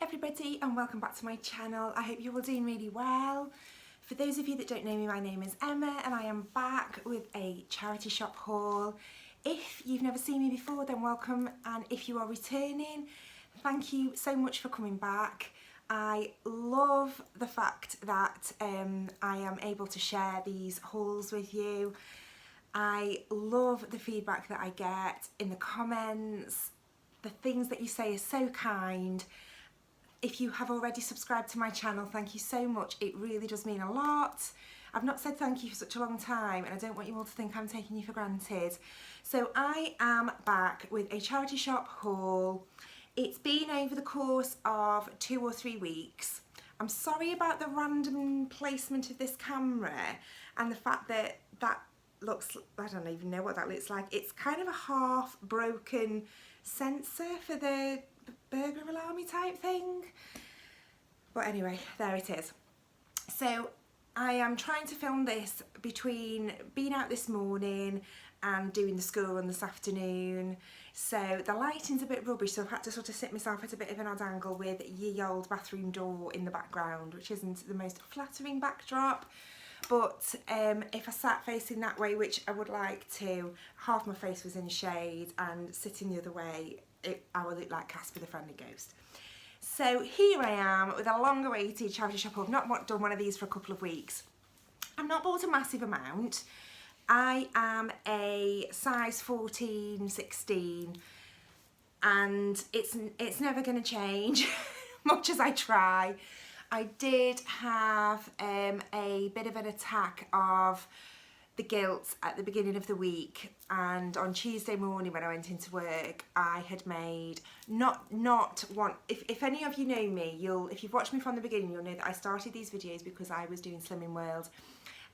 everybody and welcome back to my channel. I hope you're all doing really well. For those of you that don't know me, my name is Emma and I am back with a charity shop haul. If you've never seen me before, then welcome, and if you are returning, thank you so much for coming back. I love the fact that I am able to share these hauls with you. I love the feedback that I get in the comments. The things that you say are so kind. If you have already subscribed to my channel, thank you so much. It really does mean a lot. I've not said thank you for such a long time and I don't want you all to think I'm taking you for granted. So I am back with a charity shop haul. It's been over the course of 2 or 3 weeks. I'm sorry about the random placement of this camera and the fact that that looks, I don't even know what that looks like. It's kind of a half broken sensor for the burglar alarmy type thing. But anyway, there it is. So I am trying to film this between being out this morning and doing the school run this afternoon. So the lighting's a bit rubbish, so I've had to sort of sit myself at a bit of an odd angle with ye old bathroom door in the background, which isn't the most flattering backdrop. But if I sat facing that way, which I would like to, half my face was in shade, and sitting the other way, I would look like Casper the Friendly Ghost. So here I am with a long-awaited charity shop haul. I've not done one of these for a couple of weeks. I've not bought a massive amount. I am a size 14, 16, and it's never going to change, much as I try. I did have a bit of an attack of the guilt at the beginning of the week, and on Tuesday morning when I went into work I had made not one, if any of you know me, if you've watched me from the beginning, you'll know that I started these videos because I was doing Slimming World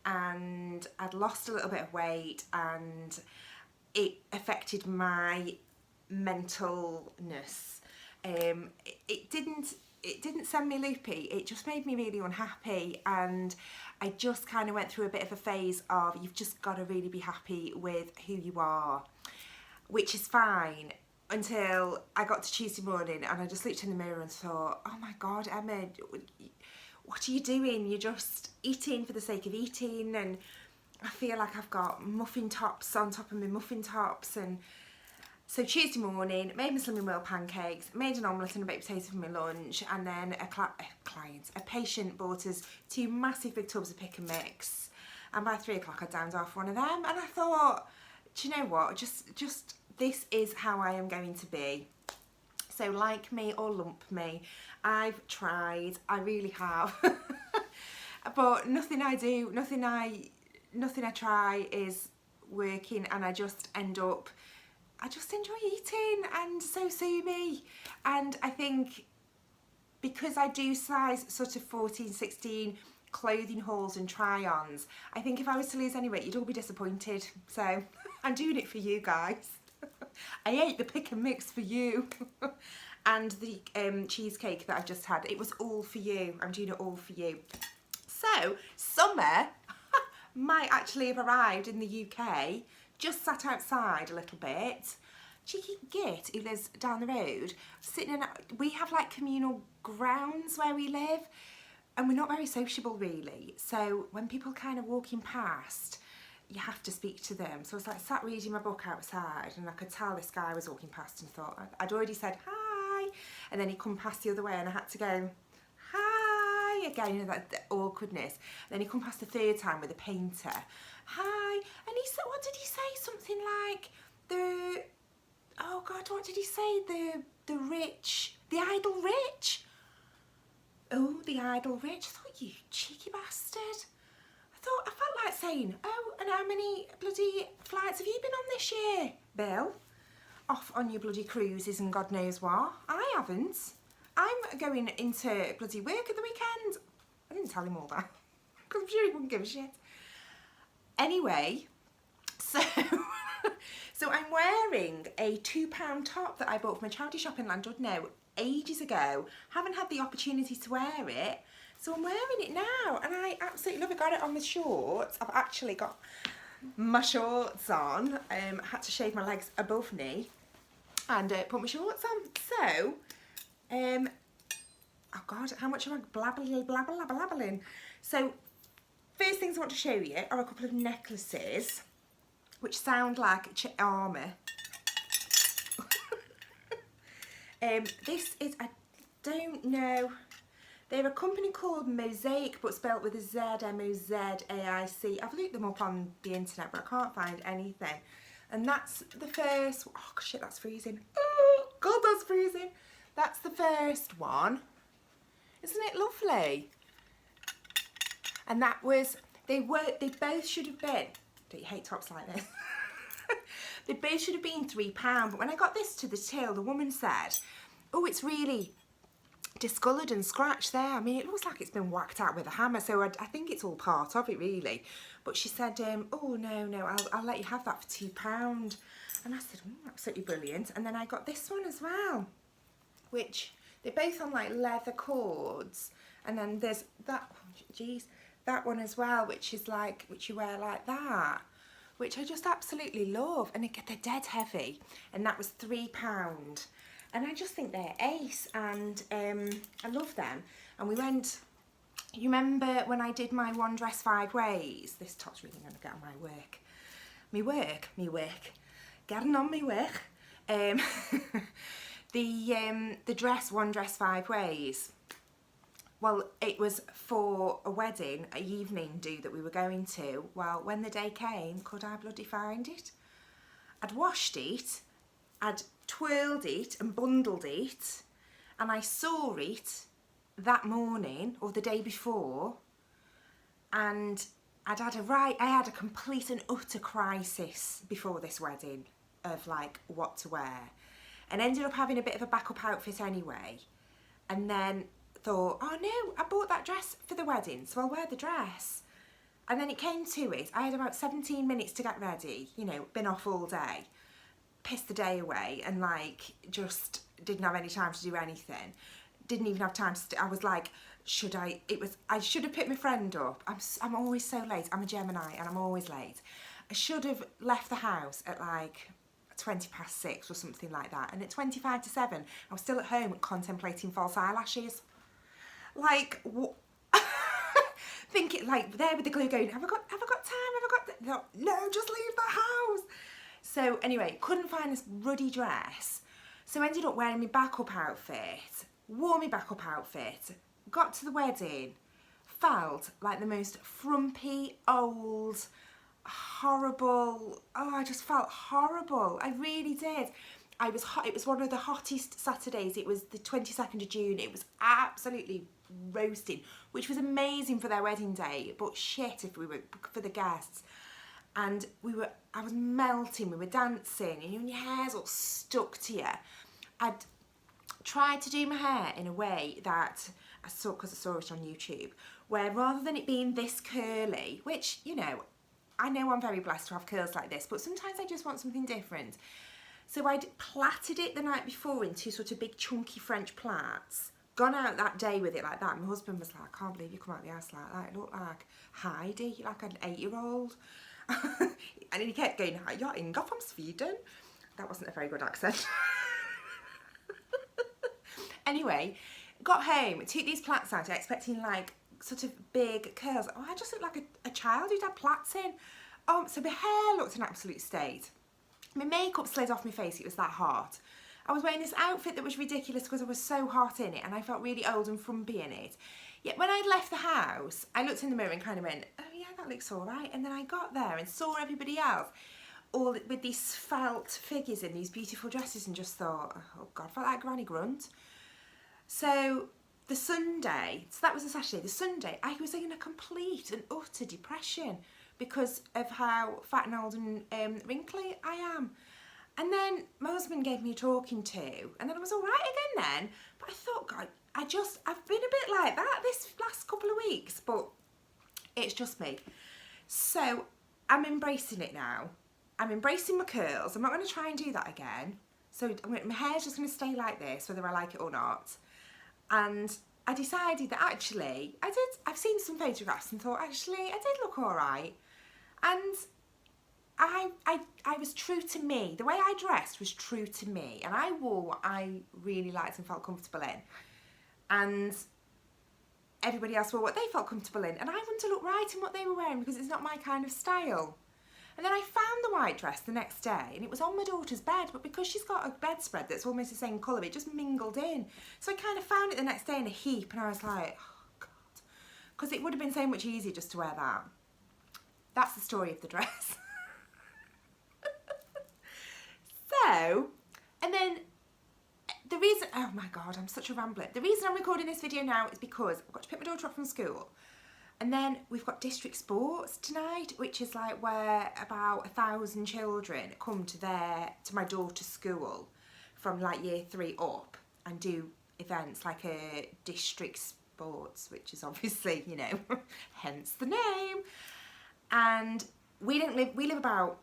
and I'd lost a little bit of weight and it affected my mentalness. It didn't send me loopy, it just made me really unhappy, and I just kind of went through a bit of a phase of you've just got to really be happy with who you are, which is fine, until I got to Tuesday morning and I just looked in the mirror and thought, oh my God, Emma, what are you doing? You're just eating for the sake of eating, and I feel like I've got muffin tops on top of my muffin tops. And so Tuesday morning, made my Slimming World pancakes, made an omelette and a baked potato for my lunch, and then a patient bought us 2 massive big tubs of pick and mix, and by 3 o'clock I downed off one of them, and I thought, do you know what, just this is how I am going to be. So like me or lump me, I've tried, I really have, but nothing I do, nothing I try is working, and I just enjoy eating, and so sue me. And I think because I do size sort of 14, 16 clothing hauls and try-ons, I think if I was to lose any weight, you'd all be disappointed. So I'm doing it for you guys. I ate the pick and mix for you. And the cheesecake that I've just had, it was all for you. I'm doing it all for you. So summer might actually have arrived in the UK. Just sat outside a little bit. Cheeky git who lives down the road, sitting in, we have like communal grounds where we live, and we're not very sociable really. So when people kind of walking past, you have to speak to them. So I was like sat reading my book outside, and I could tell this guy was walking past, and thought, I'd already said hi, and then he come past the other way and I had to go hi again, you know, that awkwardness. And then he come past the 3rd time with a painter. Hi, and he said, what did he say? Something like oh God, what did he say? The rich, the idle rich. Oh, the idle rich. I thought, you cheeky bastard. I felt like saying, oh, and how many bloody flights have you been on this year, Bill? Off on your bloody cruises and God knows what. I haven't. I'm going into bloody work at the weekend. I didn't tell him all that, because I'm sure he wouldn't give a shit. Anyway, so I'm wearing a £2 top that I bought from a charity shop in Llandudno ages ago. Haven't had the opportunity to wear it, so I'm wearing it now, and I absolutely love it. Got it on the shorts. I've actually got my shorts on. Had to shave my legs above knee and put my shorts on. So oh God, how much am I blabbling? So first things I want to show you are a couple of necklaces which sound like armour. This is, I don't know, they're a company called Mosaic, but spelled with a Z, M-O-Z-A-I-C. I've looked them up on the internet, but I can't find anything. And that's the first, oh shit, that's freezing. Oh God, that's freezing. That's the first one. Isn't it lovely? And that was, they both should have been, don't you hate tops like this? They both should have been £3, but when I got this to the till, the woman said, oh, it's really discoloured and scratched there. I mean, it looks like it's been whacked out with a hammer, so I think it's all part of it, really. But she said, oh, no, I'll let you have that for £2. And I said, absolutely brilliant. And then I got this one as well, which they're both on like leather cords. And then there's that, that one as well, which is like, which you wear like that, which I just absolutely love. And they're dead heavy. And that was £3. And I just think they're ace, and I love them. And we went, you remember when I did my one dress 5 ways? This top's really going to get on my work. Me work. Getting on me work. The dress, one dress 5 ways. Well, it was for a wedding, a evening do that we were going to. Well, when the day came, could I bloody find it? I'd washed it, I'd twirled it and bundled it, and I saw it that morning or the day before, and I had a complete and utter crisis before this wedding of like what to wear, and ended up having a bit of a backup outfit anyway, and then thought, oh no, I bought that dress for the wedding, so I'll wear the dress. And then it came to it, I had about 17 minutes to get ready, you know, been off all day, pissed the day away, and like just didn't have any time to do anything. Didn't even have time to, I was like, I should have picked my friend up. I'm always so late. I'm a Gemini and I'm always late. I should have left the house at like 6:20 or something like that. And at 6:25, I was still at home contemplating false eyelashes. Like, what? Thinking like there with the glue going, have I got time? No, just leave the house. So anyway, couldn't find this ruddy dress. So ended up wearing my backup outfit, wore my backup outfit, got to the wedding, felt like the most frumpy, old, horrible, I just felt horrible. I really did. I was hot. It was one of the hottest Saturdays. It was the 22nd of June. It was absolutely roasting, which was amazing for their wedding day, but shit if we were for the guests. And I was melting, we were dancing, and your hair's all stuck to you. I'd tried to do my hair in a way that I saw, because I saw it on YouTube, where rather than it being this curly, which, you know I'm very blessed to have curls like this, but sometimes I just want something different. So I'd plaited it the night before into sort of big chunky French plaits, gone out that day with it like that. My husband was like, I can't believe you come out of the house like that. You look like Heidi, like an 8-year-old. And he kept going, you're Inga from Sweden. That wasn't a very good accent. Anyway, got home, took these plaits out, expecting like sort of big curls. Oh, I just looked like a child who'd had plaits in. So my hair looked an absolute state. My makeup slid off my face, it was that hot. I was wearing this outfit that was ridiculous because I was so hot in it, and I felt really old and frumpy in it. Yet when I'd left the house, I looked in the mirror and kind of went, oh yeah, that looks all right. And then I got there and saw everybody else all with these svelte figures in these beautiful dresses, and just thought, oh God, I felt like Granny Grunt. So the Sunday, so that was the Saturday, the Sunday, I was in a complete and utter depression because of how fat and old and wrinkly I am. And then my husband gave me a talking to, and then I was all right again then. But I thought, God, I've been a bit like that this last couple of weeks, but it's just me. So I'm embracing it now. I'm embracing my curls. I'm not going to try and do that again. So my hair's just going to stay like this, whether I like it or not. And I decided that actually, I've seen some photographs and thought, actually, I did look all right. And I was true to me. The way I dressed was true to me. And I wore what I really liked and felt comfortable in. and everybody asked what they felt comfortable in, and I wanted to look right in what they were wearing because it's not my kind of style. And then I found the white dress the next day, and it was on my daughter's bed, but because she's got a bedspread that's almost the same colour, it just mingled in. So I kind of found it the next day in a heap, and I was like, oh God, because it would have been so much easier just to wear that. That's the story of the dress. So, and then the reason, oh my God, I'm such a rambler. The reason I'm recording this video now is because I've got to pick my daughter up from school. And then we've got district sports tonight, which is like where about 1,000 children come to my daughter's school from like year 3 up and do events like a district sports, which is obviously, you know, hence the name. And we live about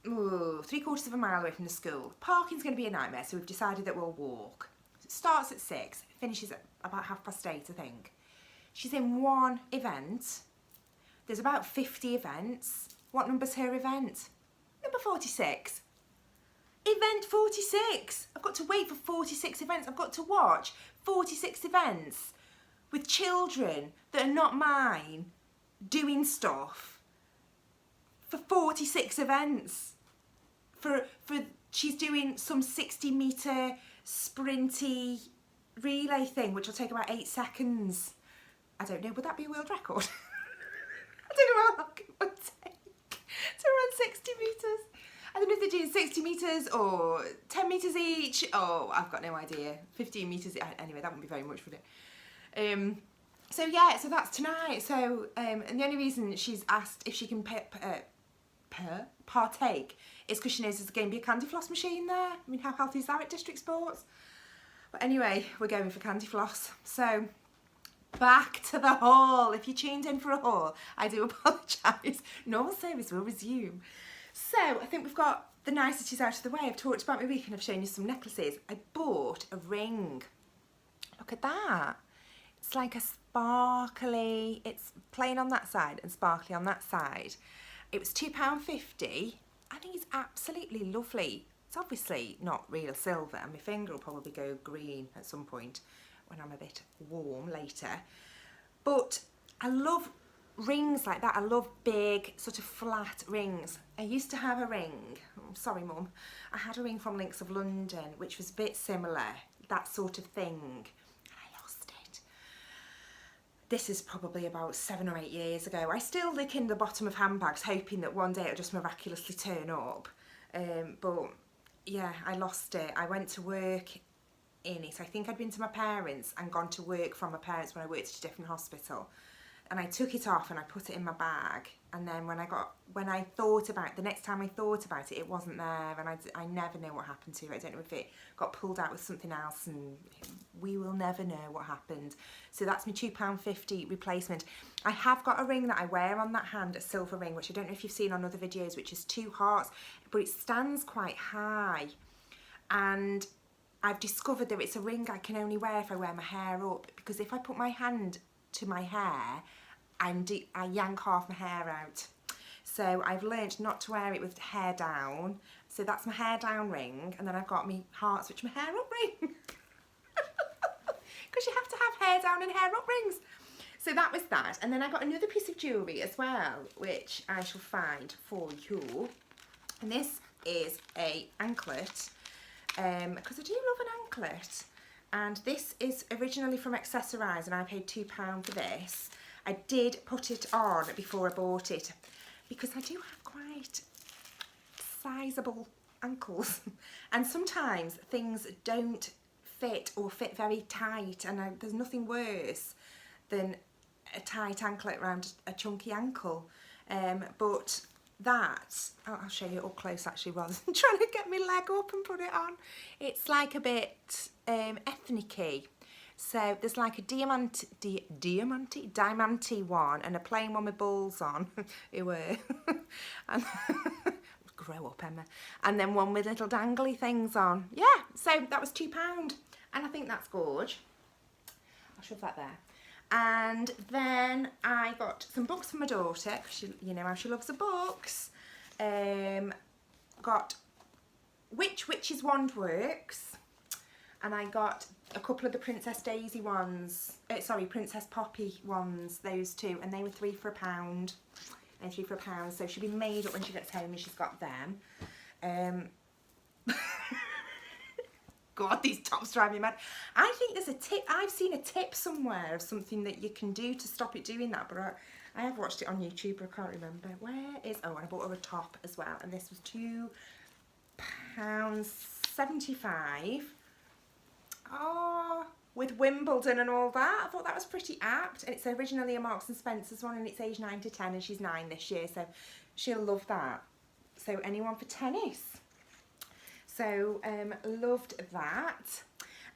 3/4 of a mile away from the school. Parking's going to be a nightmare, so we've decided that we'll walk. It starts at 6, finishes at about 8:30, I think. She's in one event. There's about 50 events. What number's her event? Number 46. Event 46. I've got to wait for 46 events. I've got to watch 46 events with children that are not mine doing stuff for 46 events. For she's doing some 60-metre sprinty relay thing, which will take about 8 seconds. I don't know, would that be a world record? I don't know how long it would take to run 60 metres. I don't know if they're doing 60 metres or 10 metres each. Oh, I've got no idea. 15 metres, anyway, that wouldn't be very much, would it? So yeah, so that's tonight. So, and the only reason she's asked if she can partake is because she knows there's going to be a candy floss machine there. I mean, how healthy is that at district sports? But anyway, we're going for candy floss. So, back to the haul. If you tuned in for a haul, I do apologise. Normal service will resume. So I think we've got the niceties out of the way. I've talked about my week and I've shown you some necklaces. I bought a ring. Look at that. It's like a sparkly, it's plain on that side and sparkly on that side. It was £2.50. I think it's absolutely lovely. It's obviously not real silver, and my finger will probably go green at some point when I'm a bit warm later. But I love rings like that. I love big sort of flat rings. I used to have a ring, sorry Mum, I had a ring from Links of London which was a bit similar, that sort of thing. I lost it. This is probably about 7 or 8 years ago. I still look in the bottom of handbags hoping that one day it'll just miraculously turn up. But yeah, I lost it. I went to work in it. I think I'd been to my parents and gone to work from my parents when I worked at a different hospital. And I took it off and I put it in my bag. And then the next time I thought about it, it wasn't there. And I never know what happened to it. I don't know if it got pulled out with something else, and we will never know what happened. So that's my £2.50 replacement. I have got a ring that I wear on that hand, a silver ring, which I don't know if you've seen on other videos, which is 2 hearts, but it stands quite high. And I've discovered that it's a ring I can only wear if I wear my hair up, because if I put my hand to my hair, I yank half my hair out. So I've learned not to wear it with hair down. So that's my hair down ring, and then I've got my hearts, which are my hair up ring. Because you have to have hair down and hair up rings. So that was that. And then I got another piece of jewellery as well, which I shall find for you. And this is a anklet, because I do love an anklet. And this is originally from Accessorize, and I paid £2 for this. I did put it on before I bought it because I do have quite sizable ankles, and sometimes things don't fit or fit very tight, and there's nothing worse than a tight anklet around a chunky ankle. But that, I'll show you up close actually rather than trying to get my leg up and put it on. It's like a bit ethnic-y. So there's like a diamante one and a plain one with balls on. And grow up, Emma. And then one with little dangly things on. Yeah, so that was £2, and I think that's gorge. I'll shove that there. And then I got some books for my daughter, because you know how she loves the books. Got Which Witch's Wand Works, and I got a couple of the Princess Daisy ones, sorry, Princess Poppy ones, those two, and they were £3 for £1. And £3 for £1, so she'll be made up when she gets home and she's got them. God, these tops drive me mad. I think there's a tip, I've seen a tip somewhere of something that you can do to stop it doing that, but I have watched it on YouTube, but I can't remember. Where is, oh, I bought her a top as well, and this was £2.75. Oh, with Wimbledon and all that. I thought that was pretty apt. And it's originally a Marks and Spencer's one, and it's age 9 to 10, and she's 9 this year, so she'll love that. So anyone for tennis? So loved that.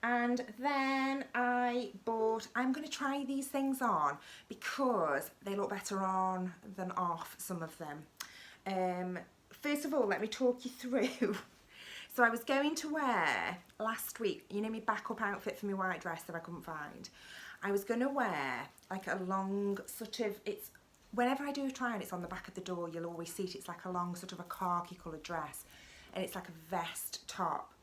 And then I bought, I'm going to try these things on because they look better on than off, some of them. First of all, let me talk you through. So I was going to wear last week, you know, my backup outfit for my white dress that I couldn't find. I was going to wear like a long sort of, it's, whenever I do a try on, it's on the back of the door, you'll always see it. It's like a long sort of a khaki coloured dress, and it's like a vest top.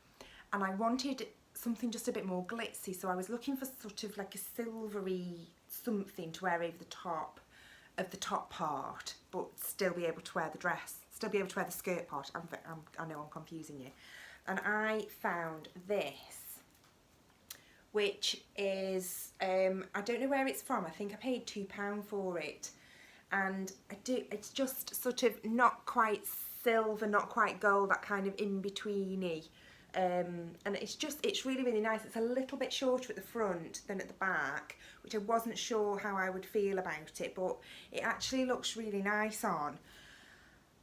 And I wanted something just a bit more glitzy, so I was looking for sort of like a silvery something to wear over the top of the top part, but still be able to wear the dress, still be able to wear the skirt part. I know I'm confusing you. And I found this, which is, I don't know where it's from. I think I paid £2 for it. And it's just sort of not quite silver, not quite gold, that kind of in-betweeny. And it's really, really nice. It's a little bit shorter at the front than at the back, which I wasn't sure how I would feel about it, but it actually looks really nice on.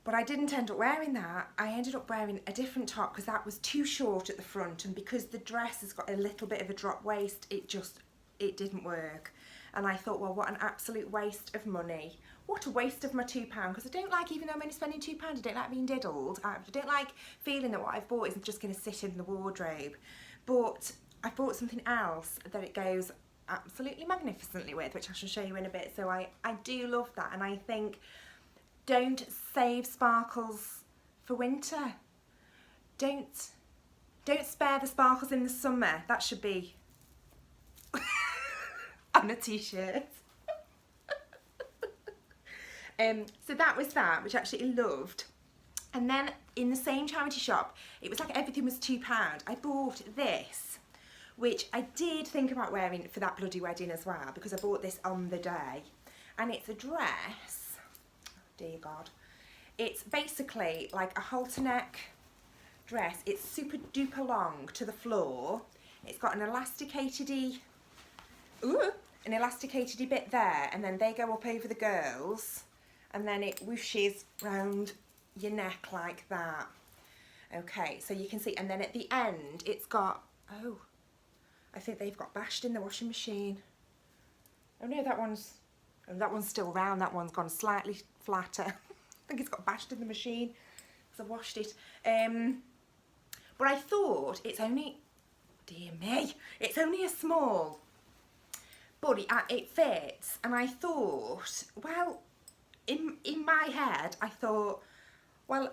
But I didn't end up wearing that. I ended up wearing a different top because that was too short at the front, and because the dress has got a little bit of a drop waist, it didn't work. And I thought, well, what an absolute waste of money. What a waste of my £2, because I don't like, even though I'm only spending £2, I don't like being diddled. I don't like feeling that what I've bought isn't just going to sit in the wardrobe. But I bought something else that it goes absolutely magnificently with, which I shall show you in a bit. So I do love that, and I think, don't save sparkles for winter. Don't spare the sparkles in the summer. That should be on a t-shirt. So that was that, which I actually loved. And then in the same charity shop, it was like everything was £2. I bought this, which I did think about wearing for that bloody wedding as well, because I bought this on the day. And it's a dress. Dear God. It's basically like a halter neck dress. It's super duper long to the floor. It's got an elasticated-y bit there, and then they go up over the girls, and then it whooshes round your neck like that. Okay, so you can see, and then at the end it's got, oh, I think they've got bashed in the washing machine. Oh no, that one's still round, that one's gone slightly flatter. I think it's got bashed in the machine because I washed it. But I thought it's only, dear me, it's only a small, but it fits. And I thought, well, in my head, I thought, well,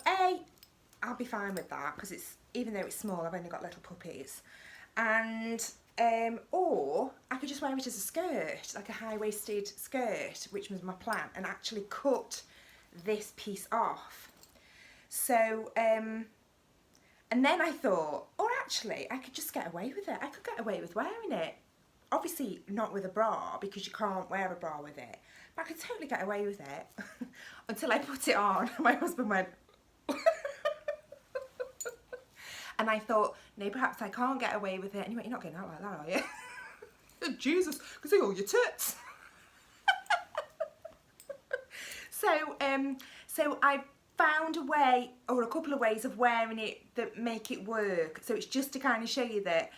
I'll be fine with that, because it's, even though it's small, I've only got little puppies. And or I could just wear it as a skirt, like a high-waisted skirt, which was my plan, and actually cut this piece off. So, and then I thought, or actually, I could just get away with it. I could get away with wearing it. Obviously not with a bra, because you can't wear a bra with it. But I could totally get away with it until I put it on. My husband went, and I thought, no, perhaps I can't get away with it. And he went, you're not getting out like that, are you? Jesus, I can see all your tits. So I found a way, or a couple of ways of wearing it that make it work. So it's just to kind of show you that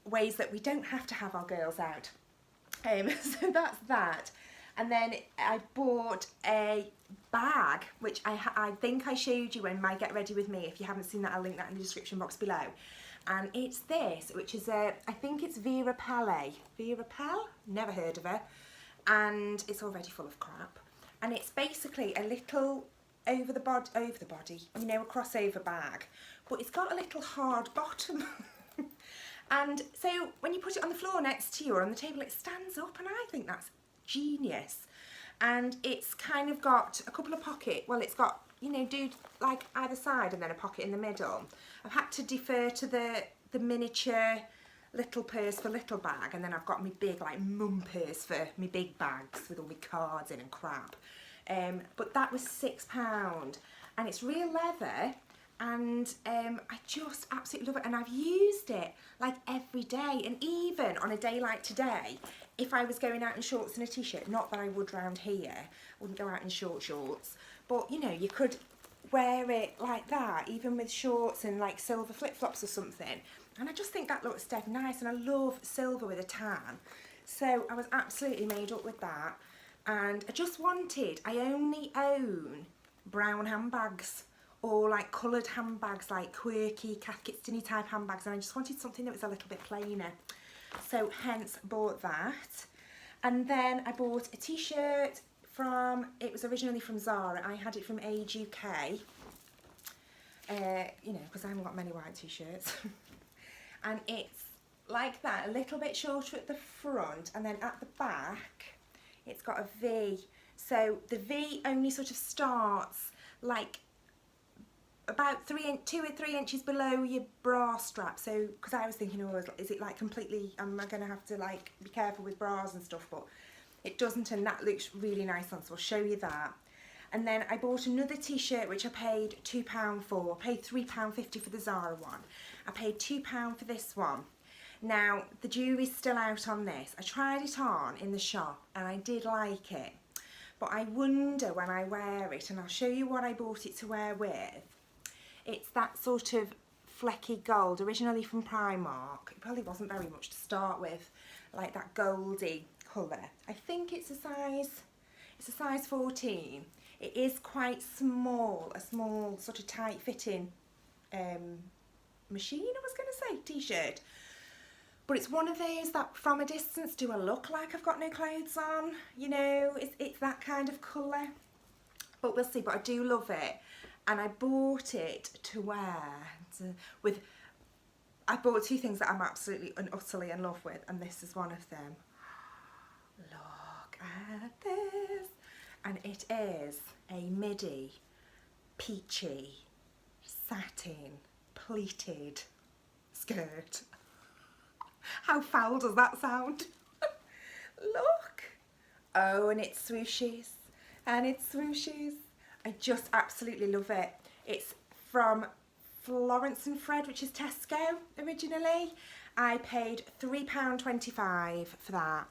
ways that we don't have to have our girls out. So that's that. And then I bought a bag, which I think I showed you in my Get Ready With Me. If you haven't seen that, I'll link that in the description box below. And it's this, which is I think it's Vera Pelle. Vera Pelle? Never heard of her. And it's already full of crap. And it's basically a little over the body, you know, a crossover bag. But it's got a little hard bottom. And so when you put it on the floor next to you or on the table, it stands up, and I think that's genius. And it's kind of got a couple of pockets. Well, it's got, you know, do like either side and then a pocket in the middle. I've had to defer to the miniature little purse for little bag, and then I've got my big like mum purse for my big bags with all my cards in and crap. But that was £6, and it's real leather, and I just absolutely love it, and I've used it like every day, and even on a day like today, if I was going out in shorts and a t-shirt, not that I would round here, I wouldn't go out in shorts, but you know, you could wear it like that, even with shorts and like silver flip-flops or something. And I just think that looks dead nice, and I love silver with a tan. So I was absolutely made up with that. And I only own brown handbags, or like coloured handbags, like quirky Cath Kidston type handbags, and I just wanted something that was a little bit plainer. So hence bought that. And then I bought a t-shirt it was originally from Zara. I had it from Age UK, you know, because I haven't got many white t-shirts. And it's like that, a little bit shorter at the front, and then at the back it's got a V. So the V only sort of starts like about 2 or 3 inches below your bra strap. So because I was thinking, oh, is it like completely, am I going to have to like be careful with bras and stuff, but it doesn't, and that looks really nice on, so I'll show you that. And then I bought another t-shirt which I paid £2 for. I paid £3.50 for the Zara one. I paid £2 for this one. Now, the jury's still out on this. I tried it on in the shop and I did like it. But I wonder when I wear it, and I'll show you what I bought it to wear with. It's that sort of flecky gold, originally from Primark. It probably wasn't very much to start with, like that goldy colour. I think it's a size 14. It is quite small, a small sort of tight fitting machine, I was going to say, t-shirt. But it's one of those that from a distance do I look like I've got no clothes on, you know, it's that kind of colour. But we'll see, but I do love it. And I bought it to wear I bought 2 things that I'm absolutely and utterly in love with, and this is one of them. Look at this. And it is a midi, peachy, satin, pleated skirt. How foul does that sound? Look. Oh, and it swooshes, and it swooshes. I just absolutely love it. It's from Florence and Fred, which is Tesco originally. I paid £3.25 for that.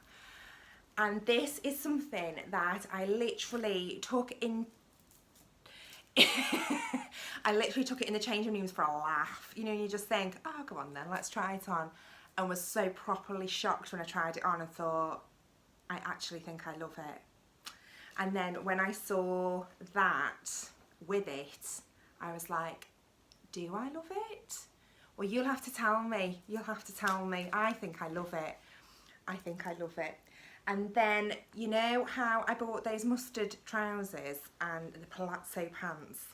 And this is something that I literally took in I literally took it in the changing rooms for a laugh. You know, you just think, oh, go on then, let's try it on. And was so properly shocked when I tried it on and thought, I actually think I love it. And then when I saw that with it, I was like, do I love it? Well, you'll have to tell me. You'll have to tell me. I think I love it. I think I love it. And then, you know how I bought those mustard trousers and the palazzo pants?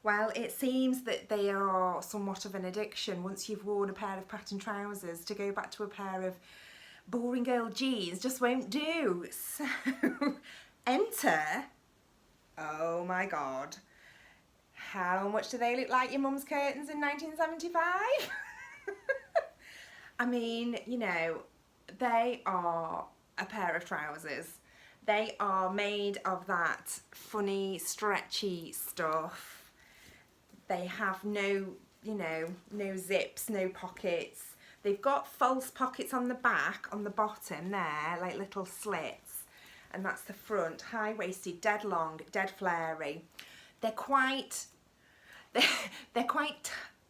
Well, it seems that they are somewhat of an addiction once you've worn a pair of pattern trousers. To go back to a pair of boring girl jeans just won't do. So, enter, oh my God, how much do they look like your mum's curtains in 1975? I mean, you know, they are a pair of trousers. They are made of that funny, stretchy stuff. They have no, you know, no zips, no pockets. They've got false pockets on the back, on the bottom there, like little slits. And that's the front, high-waisted, dead long, dead flary. They're quite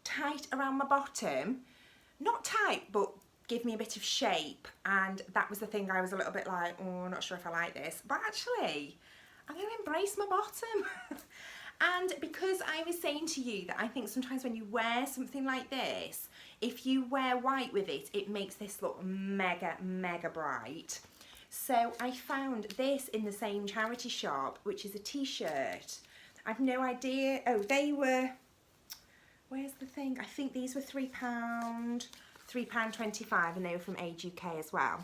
tight around my bottom. Not tight, but give me a bit of shape. And that was the thing I was a little bit like, oh, I'm not sure if I like this. But actually, I'm going to embrace my bottom. And because I was saying to you that I think sometimes when you wear something like this, if you wear white with it, it makes this look mega, mega bright. So I found this in the same charity shop, which is a t-shirt. I've no idea. Oh, they were, where's the thing? I think these were £3. £3.25 and they were from Age UK as well.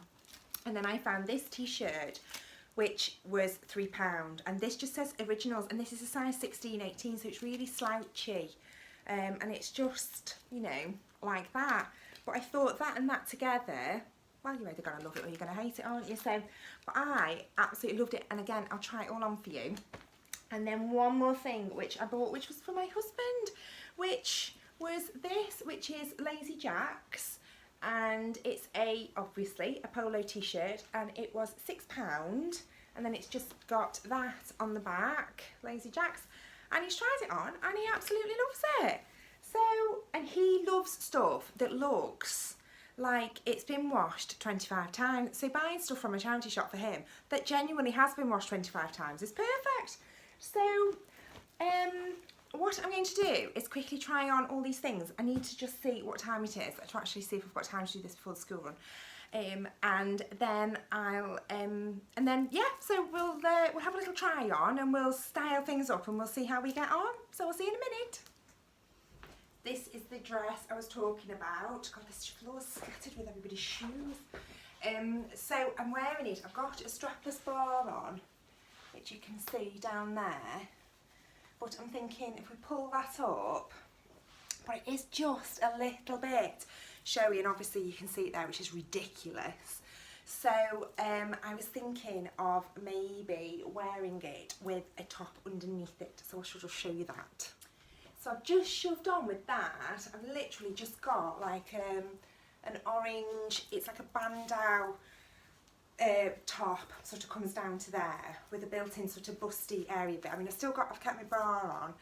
And then I found this t-shirt which was £3, and this just says originals, and this is a size 16-18, so it's really slouchy, and it's just, you know, like that. But I thought that and that together, well, you're either going to love it or you're going to hate it, aren't you? So, but I absolutely loved it, and again, I'll try it all on for you. And then one more thing which I bought, which was for my husband, which was this, which is Lazy Jacks, and it's obviously a polo t-shirt, and it was £6, and then it's just got that on the back, Lazy Jacks, and he's tried it on and he absolutely loves it. So, and he loves stuff that looks like it's been washed 25 times, so buying stuff from a charity shop for him that genuinely has been washed 25 times is perfect. So what I'm going to do is quickly try on all these things. I need to just see what time it is to actually see if I've got time to do this before the school run. And then I'll and then yeah, so we'll have a little try on and we'll style things up and we'll see how we get on. So I'll see you in a minute. This is the dress I was talking about. God, this floor's scattered with everybody's shoes. So I'm wearing it. I've got a strapless bar on, which you can see down there. But I'm thinking if we pull that up, but it is just a little bit showy, and obviously you can see it there, which is ridiculous. So I was thinking of maybe wearing it with a top underneath it, so I shall just show you that. So I've just shoved on with that. I've literally just got like an orange, it's like a bandeau top, sort of comes down to there with a built-in sort of busty area bit. I mean, I've kept my bra on,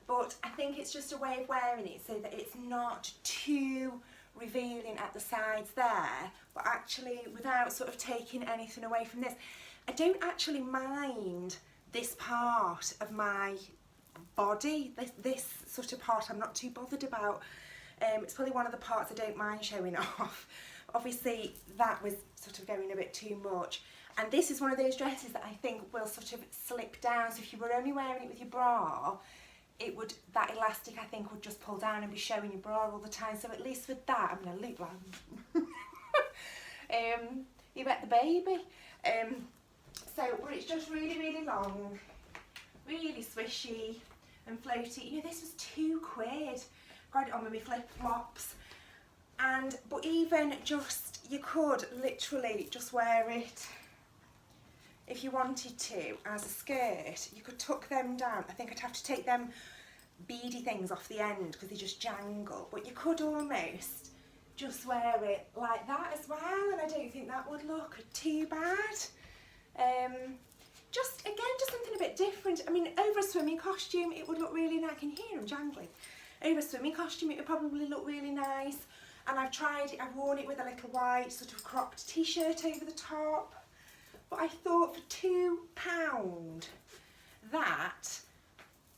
but I think it's just a way of wearing it so that it's not too revealing at the sides there, but actually without sort of taking anything away from this. I don't actually mind this part of my body, this sort of part I'm not too bothered about. It's probably one of the parts I don't mind showing off. Obviously that was sort of going a bit too much, and this is one of those dresses that I think will sort of slip down, so if you were only wearing it with your bra, that elastic I think would just pull down and be showing your bra all the time. So at least with that, I'm going to look like you bet the baby. But it's just really, really long, really swishy and floaty. You know, this was £2. Got it on with my flip-flops. But even just, you could literally just wear it if you wanted to as a skirt. You could tuck them down. I think I'd have to take them beady things off the end because they just jangle, but you could almost just wear it like that as well, and I don't think that would look too bad. Just something a bit different. I mean, over a swimming costume it would look really nice. I can hear them jangling. Over a swimming costume it would probably look really nice, and I've tried it, I've worn it with a little white sort of cropped t-shirt over the top. But I thought for £2 that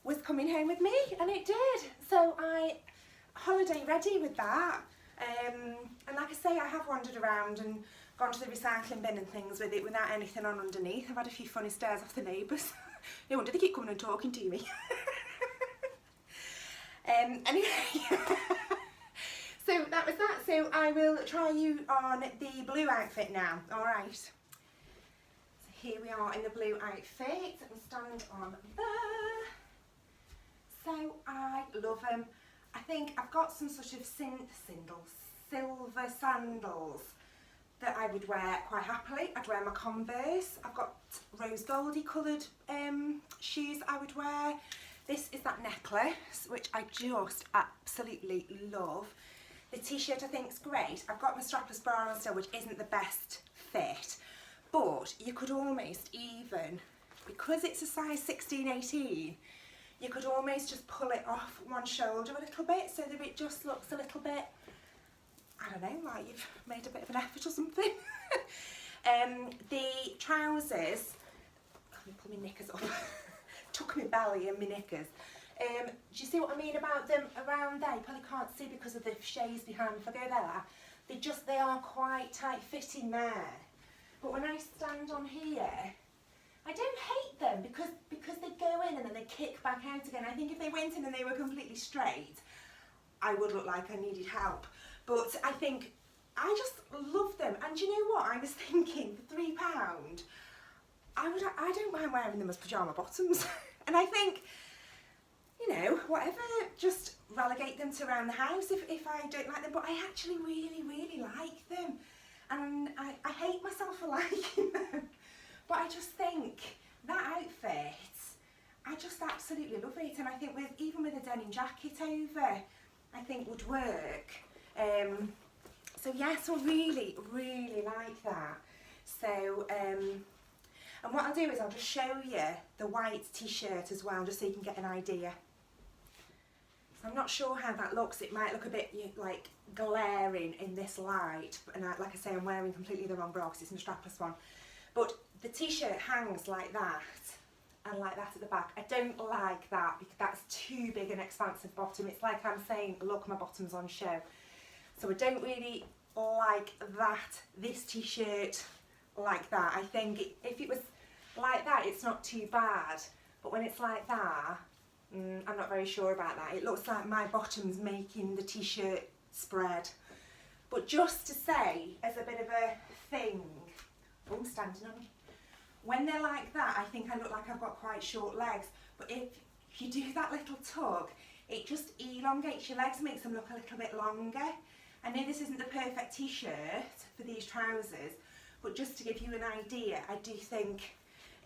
was coming home with me, and it did. So I holiday ready with that. And like I say, I have wandered around and gone to the recycling bin and things with it without anything on underneath. I've had a few funny stares off the neighbours. No wonder they keep coming and talking to me. Anyway, so that was that. So I will try you on the blue outfit now. All right. So here we are in the blue outfit. Let me stand on there. So I love them. I think I've got some sort of silver sandals that I would wear quite happily. I'd wear my Converse. I've got rose goldy coloured shoes I would wear. This is that necklace, which I just absolutely love. The t-shirt I think is great. I've got my strapless bra on still, which isn't the best fit, but you could almost even, because it's a size 16-18, you could almost just pull it off one shoulder a little bit so that it just looks a little bit, I don't know, like you've made a bit of an effort or something. The trousers, let me pull my knickers up, tuck my belly and my knickers. Do you see what I mean about them around there? You probably can't see because of the shades behind. If I go there, they are quite tight fitting there. But when I stand on here, I don't hate them because they go in and then they kick back out again. I think if they went in and they were completely straight, I would look like I needed help. But I think I just love them. And do you know what? I was thinking for £3, I don't mind wearing them as pyjama bottoms. And I think, you know, whatever, just relegate them to around the house if I don't like them. But I actually really, really like them. And I hate myself for liking them. But I just think that outfit, I just absolutely love it. And I think even with a denim jacket over, I think would work. So yes, I really, really like that. So, and what I'll do is I'll just show you the white t-shirt as well, just so you can get an idea. So I'm not sure how that looks. It might look a bit like glaring in this light, and like I say, I'm wearing completely the wrong bra because it's my strapless one. But the t-shirt hangs like that and like that at the back. I don't like that because that's too big an expansive bottom. It's like I'm saying, look, my bottom's on show. So I don't really like that, this t-shirt like that. I think if it was like that, it's not too bad. But when it's like that, I'm not very sure about that. It looks like my bottom's making the t-shirt spread. But just to say, as a bit of a thing, oh, I'm standing on me. When they're like that, I think I look like I've got quite short legs. But if you do that little tug, it just elongates your legs, makes them look a little bit longer. I know this isn't the perfect t-shirt for these trousers, but just to give you an idea, I do think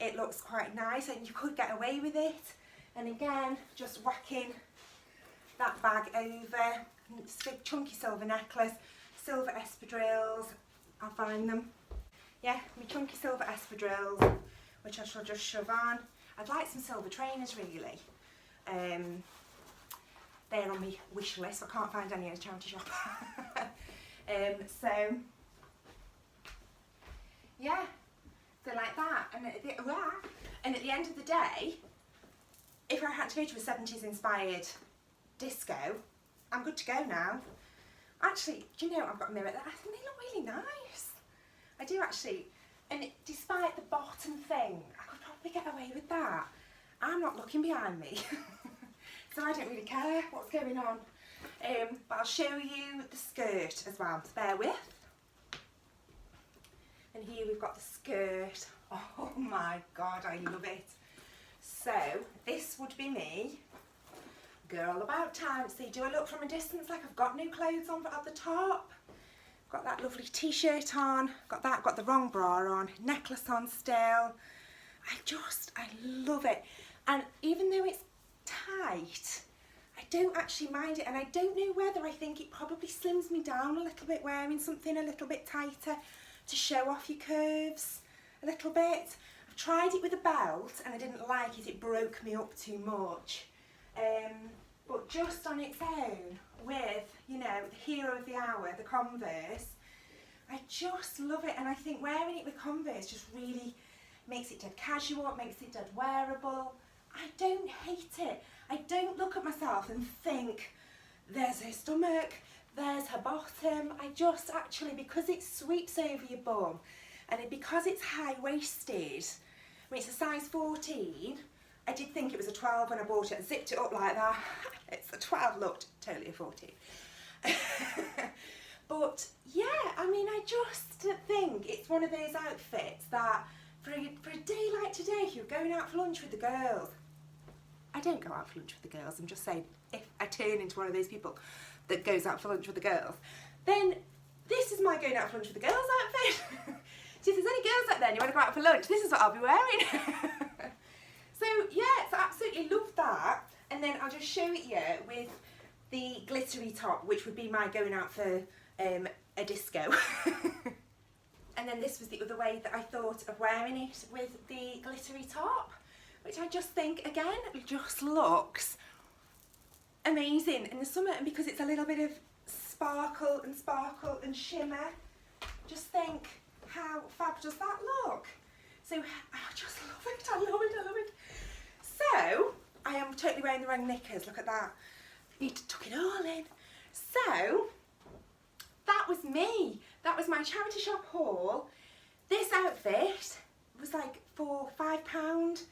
it looks quite nice and you could get away with it. And again, just whacking that bag over, it's a big chunky silver necklace, silver espadrilles, I'll find them. Yeah, my chunky silver espadrilles, which I shall just shove on. I'd like some silver trainers really. They're on my wish list, I can't find any in a charity shop. So, yeah, they're like that. And at the end of the day, if I had to go to a 70s inspired disco, I'm good to go now. Actually, do you know, I've got a mirror there, I think they look really nice. I do actually, and despite the bottom thing, I could probably get away with that. I'm not looking behind me, so I don't really care what's going on. But I'll show you the skirt as well, so bear with. And here we've got the skirt. Oh my God, I love it. So this would be me, girl about town. See, do I look from a distance like I've got new clothes on at the top? Got that lovely t-shirt on, got the wrong bra on, necklace on still. I love it. And even though it's tight, I don't actually mind it. And I don't know whether I think it probably slims me down a little bit wearing something a little bit tighter to show off your curves a little bit. I've tried it with a belt and I didn't like it, it broke me up too much. But just on its own, with, you know, the hero of the hour, the Converse, I just love it. And I think wearing it with Converse just really makes it dead casual, it makes it dead wearable. I don't hate it. I don't look at myself and think, there's her stomach, there's her bottom. I just actually, because it sweeps over your bum and because it's high-waisted, I mean, it's a size 14, I did think it was a 12 when I bought it. I zipped it up like that. It's a 12, looked totally a 14. But yeah, I mean, I just think it's one of those outfits that for a day like today, if you're going out for lunch with the girls, I don't go out for lunch with the girls, I'm just saying, if I turn into one of those people that goes out for lunch with the girls, then this is my going out for lunch with the girls outfit. So if there's any girls out there and you want to go out for lunch, this is what I'll be wearing. So yeah, so I absolutely love that. And then I'll just show it you with the glittery top, which would be my going out for a disco. And then this was the other way that I thought of wearing it with the glittery top, which I just think, again, it just looks amazing in the summer. And because it's a little bit of sparkle and shimmer, just think, how fab does that look? So I just love it, I love it, I love it. So, I am totally wearing the wrong knickers, look at that. I need to tuck it all in. So, that was me. That was my charity shop haul. This outfit was like £5.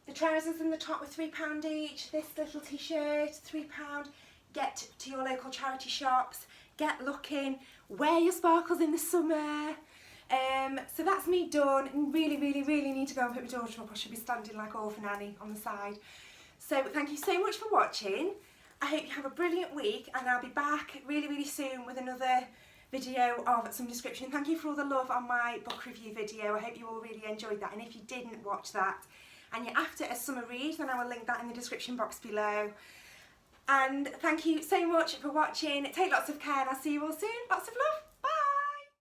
The trousers and the top were £3 each. This little t-shirt, £3. Get to your local charity shops. get looking, wear your sparkles in the summer. So that's me done, and really need to go and pick my daughter up. I should be standing like Orphan Annie on the side. So thank you so much for watching. I hope you have a brilliant week, and I'll be back really soon with another video of some description. Thank you for all the love on my book review video. I hope you all really enjoyed that, and if you didn't watch that and you're after a summer read, then I will link that in the description box below. And thank you so much for watching. Take lots of care, and I'll see you all soon. Lots of love.